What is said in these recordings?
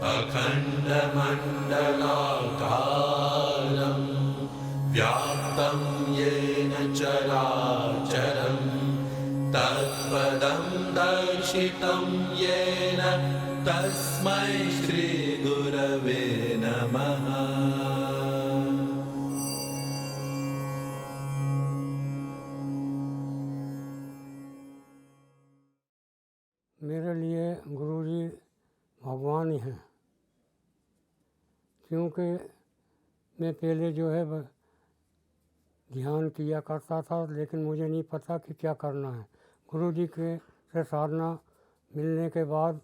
अखण्डमण्डलाकारं व्याप्तं येन चराचरं तत्पदं दर्शितं येन तस्मै श्रीगुरवे नमः। मेरे लिए गुरुजी भगवान ही हैं, क्योंकि मैं पहले जो है ध्यान किया करता था, लेकिन मुझे नहीं पता कि क्या करना है। गुरुजी के से साधना मिलने के बाद,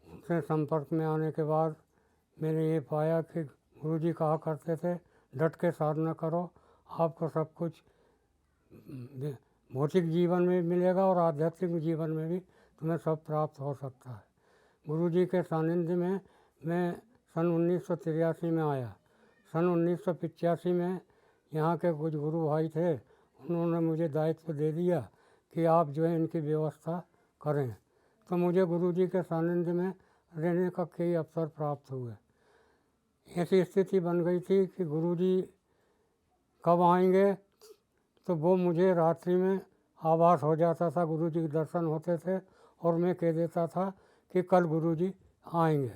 उनसे संपर्क में आने के बाद मैंने ये पाया कि गुरुजी कहा करते थे, डट के साधना करो, आपको सब कुछ भौतिक जीवन में भी मिलेगा और आध्यात्मिक जीवन में भी तुम्हें सब प्राप्त हो सकता है। गुरुजी के सानिध्य में मैं सन 1983 में आया। सन 1985 में यहाँ के कुछ गुरु भाई थे, उन्होंने मुझे दायित्व दे दिया कि आप जो है इनकी व्यवस्था करें। तो मुझे गुरुजी के सानिध्य में रहने का कई अवसर प्राप्त हुए। ऐसी स्थिति बन गई थी कि गुरुजी कब आएंगे, तो वो मुझे रात्रि में आभास हो जाता था, गुरुजी के दर्शन होते थे और मैं कह देता था कि कल गुरुजी आएंगे।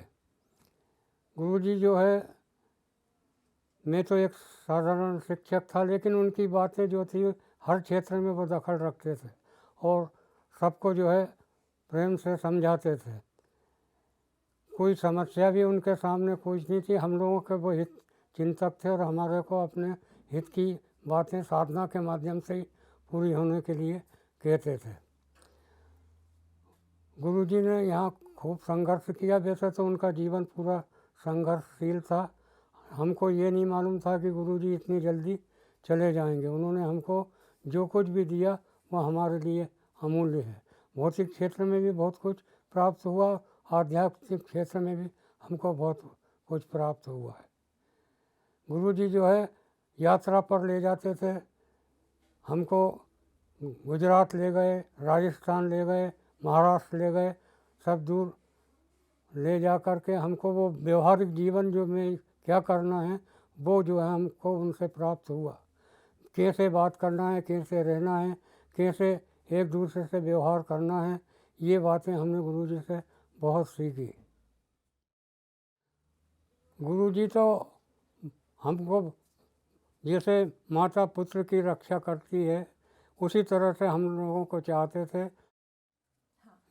गुरुजी जो है, मैं तो एक साधारण शिक्षक था, लेकिन उनकी बातें जो थी हर क्षेत्र में वो दखल रखते थे और सबको जो है प्रेम से समझाते थे। कोई समस्या भी उनके सामने कुछ नहीं थी। हम लोगों के वो हित चिंतक थे और हमारे को अपने हित की बातें साधना के माध्यम से ही पूरी होने के लिए कहते थे। गुरुजी ने यहाँ खूब संघर्ष किया। वैसे तो उनका जीवन पूरा संघर्षशील था। हमको ये नहीं मालूम था कि गुरुजी इतनी जल्दी चले जाएंगे। उन्होंने हमको जो कुछ भी दिया वो हमारे लिए अमूल्य है। भौतिक क्षेत्र में भी बहुत कुछ प्राप्त हुआ, आध्यात्मिक क्षेत्र में भी हमको बहुत कुछ प्राप्त हुआ है। गुरुजी जो है यात्रा पर ले जाते थे हमको। गुजरात ले गए, राजस्थान ले गए, महाराष्ट्र ले गए, सब दूर ले जा कर के हमको वो व्यवहारिक जीवन जो में क्या करना है वो जो है हमको उनसे प्राप्त हुआ। कैसे बात करना है, कैसे रहना है, कैसे एक दूसरे से व्यवहार करना है, ये बातें हमने गुरुजी से बहुत सीखी। गुरुजी तो हमको जैसे माता पुत्र की रक्षा करती है उसी तरह से हम लोगों को चाहते थे।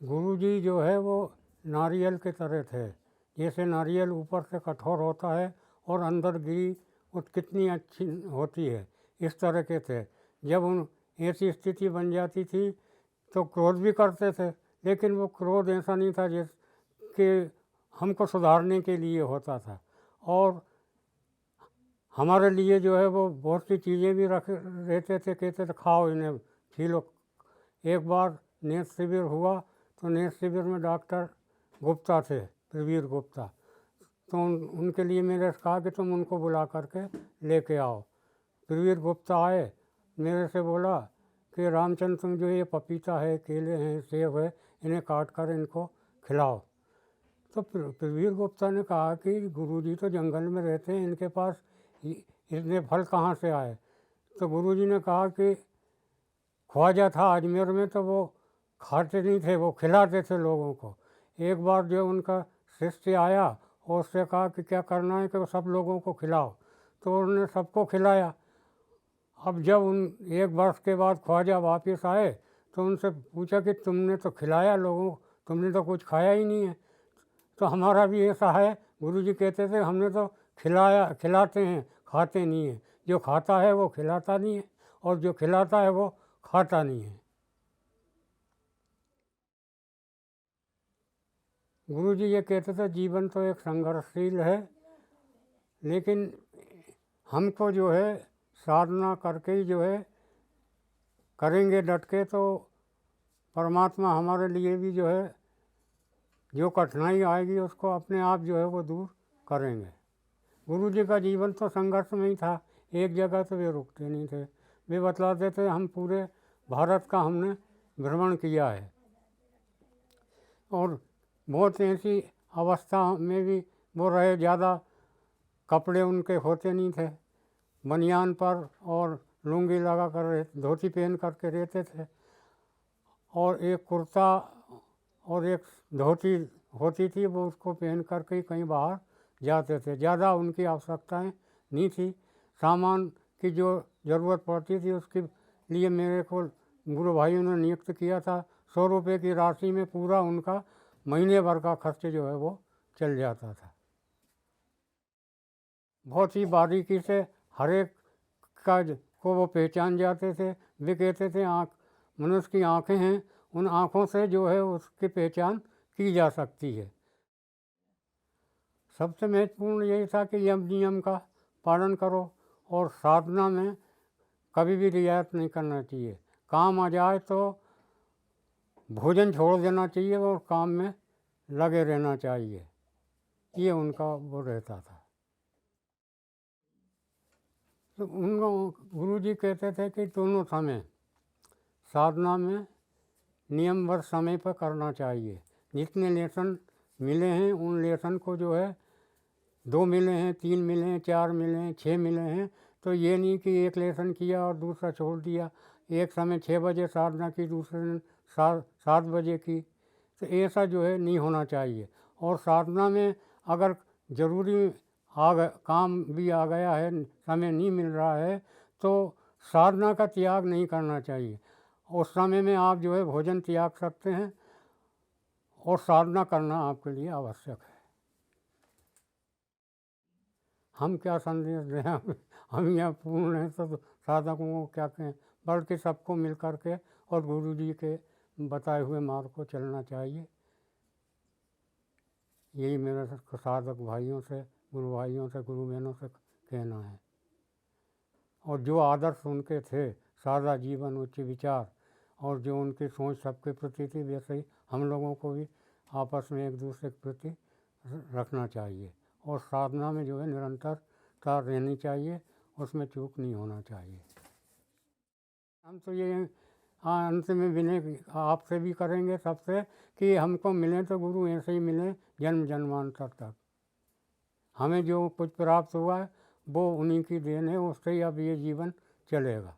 गुरुजी जो है वो नारियल के तरह थे। जैसे नारियल ऊपर से कठोर होता है और अंदर गिरी वो कितनी अच्छी होती है, इस तरह के थे। जब उन ऐसी स्थिति बन जाती थी तो क्रोध भी करते थे, लेकिन वो क्रोध ऐसा नहीं था कि हमको सुधारने के लिए होता था। और हमारे लिए जो है वो बहुत सी चीज़ें भी रख रहते थे, कहते थे खाओ इन्हें, पी लो। एक बार नेत्र शिविर हुआ तो नेत्र शिविर में डॉक्टर गुप्ता थे, प्रवीर गुप्ता। तो उनके लिए मैंने कहा कि तुम उनको बुला करके लेके आओ। प्रवीर गुप्ता आए, मेरे से बोला कि रामचंद्र तुम जो ये पपीता है, केले हैं, सेब है, इन्हें काट कर इनको खिलाओ। तो प्रवीर गुप्ता ने कहा कि गुरुजी तो जंगल में रहते हैं, इनके पास इतने फल कहाँ से आए। तो गुरुजी ने कहा कि ख्वाजा था अजमेर में, तो वो खाते नहीं थे, वो खिलाते थे लोगों को। एक बार जो उनका शिष्य आया और उससे कहा कि क्या करना है कि वो सब लोगों को खिलाओ, तो उन्होंने सबको खिलाया। अब जब उन एक वर्ष के बाद ख्वाजा वापस आए तो उनसे पूछा कि तुमने तो खिलाया लोगों को, तुमने तो कुछ खाया ही नहीं है। तो हमारा भी ऐसा है, गुरुजी कहते थे हमने तो खिलाते हैं, खाते नहीं हैं। जो खाता है वो खिलाता नहीं है और जो खिलाता है वो खाता नहीं है। गुरुजी ये कहते थे जीवन तो एक संघर्षशील है, लेकिन हमको जो है साधना करके ही जो है करेंगे डट के तो परमात्मा हमारे लिए भी जो है जो कठिनाई आएगी उसको अपने आप जो है वो दूर करेंगे। गुरुजी का जीवन तो संघर्ष में ही था, एक जगह तो वे रुकते नहीं थे। वे बतलाते थे हम पूरे भारत का हमने भ्रमण किया है और बहुत ऐसी अवस्था में भी वो रहे, ज़्यादा कपड़े उनके होते नहीं थे, बनियान पर और लुंगी लगा कर धोती पहन करके रहते थे, और एक कुर्ता और एक धोती होती थी, वो उसको पहन करके ही कहीं बाहर जाते थे। ज़्यादा उनकी आवश्यकताएं नहीं थी। सामान की जो ज़रूरत पड़ती थी उसके लिए मेरे को गुरु भाइयों ने नियुक्त किया था। 100 रुपये की राशि में पूरा उनका महीने भर का खर्च जो है वो चल जाता था। बहुत ही बारीकी से हर एक का को वो पहचान जाते थे। वे कहते थे मनुष्य की आँखें हैं, उन आँखों से जो है उसकी पहचान की जा सकती है। सबसे महत्वपूर्ण यही था कि यम नियम का पालन करो और साधना में कभी भी रियायत नहीं करना चाहिए। काम आ जाए तो भोजन छोड़ देना चाहिए और काम में लगे रहना चाहिए, ये उनका वो रहता था। तो उनको गुरुजी कहते थे कि दोनों समय साधना में नियमबद्ध समय पर करना चाहिए। जितने लेसन मिले हैं उन लेसन को जो है 2 मिले हैं, 3 मिले हैं, 4 मिले हैं, 6 मिले हैं, तो ये नहीं कि एक लेसन किया और दूसरा छोड़ दिया। एक समय 6 बजे साधना की, दूसरे दिन 7 बजे की, तो ऐसा जो है नहीं होना चाहिए। और साधना में अगर ज़रूरी काम भी आ गया है, समय नहीं मिल रहा है, तो साधना का त्याग नहीं करना चाहिए। उस समय में आप जो है भोजन त्याग सकते हैं और साधना करना आपके लिए आवश्यक है। हम क्या संदेश दें, हम यहाँ पूर्ण हैं तो साधकों को क्या कहें, बल्कि सबको मिल कर के और गुरु जी के बताए हुए मार्ग को चलना चाहिए। यही मेरा साधक भाइयों से, गुरु भाइयों से, गुरु बहनों से कहना है। और जो आदर्श उनके थे, सादा जीवन, उच्च विचार, और जो उनकी सोच सबके प्रति थी, वैसे ही हम लोगों को भी आपस में एक दूसरे के प्रति रखना चाहिए। और साधना में जो है निरंतरता रहनी चाहिए, उसमें चूक नहीं होना चाहिए। हम तो ये अंत में विनय आपसे भी करेंगे, सबसे, कि हमको मिले तो गुरु ऐसे ही मिले जन्म जन्मांतर तक। हमें जो कुछ प्राप्त हुआ है वो उन्हीं की देन है, उससे ही अब ये जीवन चलेगा।